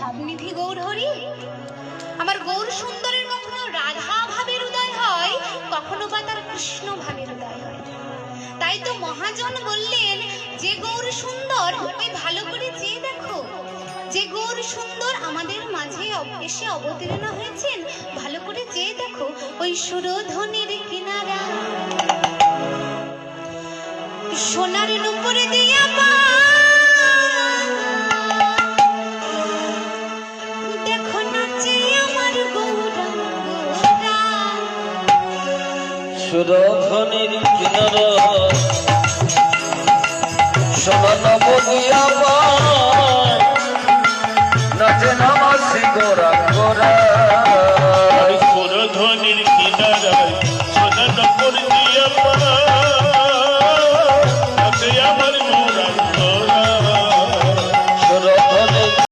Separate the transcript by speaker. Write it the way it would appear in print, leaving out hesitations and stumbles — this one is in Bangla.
Speaker 1: ভাবনিধি গৌর হরি। আমার গৌর সুন্দরের কখনো রাধা ভাবের উদয় হয়, কখনো বা তার কৃষ্ণ ভাবের উদয় হয়। তাই তো মহাজন বললেন, যে গৌর সুন্দর ওই ভালো করে চেয়ে দেখো, যে গৌর সুন্দর আমাদের মাঝে এসে অবতীর্ণ হয়েছেন, ভালো করে চেয়ে দেখো ওই সুরধনের কিনারা সোনার নুপুর দিয়া দেখো নাচে আমার গৌরা।
Speaker 2: সুরধনের কিনারা সোনার নুপুর দিয়া নাচে নামাসি গোরা।